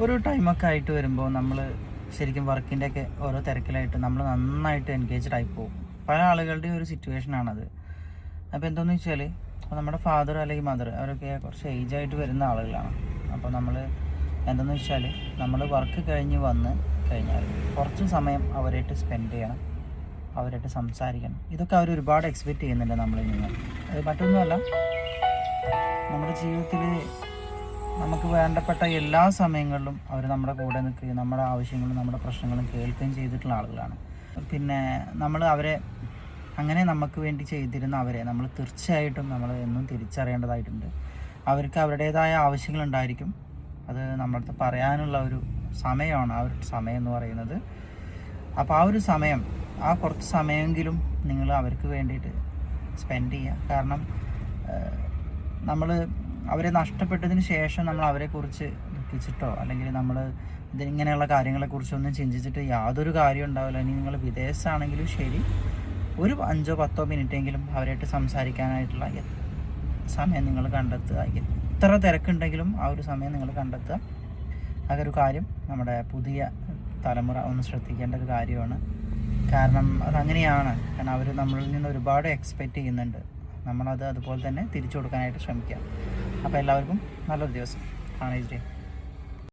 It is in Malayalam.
ഒരു ടൈമൊക്കെ ആയിട്ട് വരുമ്പോൾ നമ്മൾ ശരിക്കും വർക്കിൻ്റെയൊക്കെ ഓരോ തിരക്കിലായിട്ട് നമ്മൾ നന്നായിട്ട് എൻഗേജ്ഡ് ആയി പോകും. പല ആളുകളുടെയും ഒരു സിറ്റുവേഷനാണത്. അപ്പോൾ എന്താണെന്ന് വെച്ചാൽ, അപ്പോൾ നമ്മുടെ ഫാദർ അല്ലെങ്കിൽ മദർ അവരൊക്കെ കുറച്ച് ഏജായിട്ട് വരുന്ന ആളുകളാണ്. അപ്പോൾ നമ്മൾ എന്താണെന്ന് വെച്ചാൽ, നമ്മൾ വർക്ക് കഴിഞ്ഞ് വന്ന് കഴിഞ്ഞാൽ കുറച്ച് സമയം അവരായിട്ട് സ്പെൻഡ് ചെയ്യണം, അവരായിട്ട് സംസാരിക്കണം. ഇതൊക്കെ അവർ ഒരുപാട് എക്സ്പെക്റ്റ് ചെയ്യുന്നുണ്ട് നമ്മളിൽ നിന്ന്. അത് മറ്റൊന്നുമല്ല, നമ്മുടെ ജീവിതത്തിൽ നമുക്ക് വേണ്ടപ്പെട്ട എല്ലാ സമയങ്ങളിലും അവർ നമ്മുടെ കൂടെ നിൽക്കുകയും നമ്മുടെ ആവശ്യങ്ങളും നമ്മുടെ പ്രശ്നങ്ങളും കേൾക്കുകയും ചെയ്തിട്ടുള്ള ആളുകളാണ്. പിന്നെ നമ്മൾ അവരെ അങ്ങനെ നമുക്ക് വേണ്ടി ചെയ്തിരുന്ന അവരെ നമ്മൾ തീർച്ചയായിട്ടും നമ്മൾ എന്നും തിരിച്ചറിയേണ്ടതായിട്ടുണ്ട്. അവർക്ക് അവരുടേതായ ആവശ്യങ്ങളുണ്ടായിരിക്കും. അത് നമ്മളടുത്ത് പറയാനുള്ള ഒരു സമയമാണ് ആ ഒരു സമയം എന്ന് പറയുന്നത്. അപ്പോൾ ആ ഒരു സമയം, ആ കുറച്ച് സമയമെങ്കിലും നിങ്ങൾ അവർക്ക് വേണ്ടിയിട്ട് സ്പെൻഡ് ചെയ്യുക. കാരണം നമ്മൾ അവരെ നഷ്ടപ്പെട്ടതിന് ശേഷം നമ്മൾ അവരെക്കുറിച്ച് ദുഃഖിച്ചിട്ടോ അല്ലെങ്കിൽ നമ്മൾ ഇതിങ്ങനെയുള്ള കാര്യങ്ങളെക്കുറിച്ചൊന്നും ചിന്തിച്ചിട്ട് യാതൊരു കാര്യം ഉണ്ടാവില്ല. ഇനി നിങ്ങൾ വിദേശത്താണെങ്കിലും ശരി, ഒരു 5-10 മിനിറ്റെങ്കിലും അവരായിട്ട് സംസാരിക്കാനായിട്ടുള്ള സമയം നിങ്ങൾ കണ്ടെത്തുക. എത്ര തിരക്കുണ്ടെങ്കിലും ആ ഒരു സമയം നിങ്ങൾ കണ്ടെത്തുക. അതൊരു കാര്യം നമ്മുടെ പുതിയ തലമുറ ഒന്ന് ശ്രദ്ധിക്കേണ്ട ഒരു കാര്യമാണ്. കാരണം അതങ്ങനെയാണ്. കാരണം അവർ നമ്മളിൽ നിന്ന് ഒരുപാട് എക്സ്പെക്റ്റ് ചെയ്യുന്നുണ്ട്. നമ്മളത് അതുപോലെ തന്നെ തിരിച്ചു കൊടുക്കാനായിട്ട് ശ്രമിക്കുക. അപ്പോൾ എല്ലാവർക്കും നല്ലൊരു ദിവസം. Have A nice day.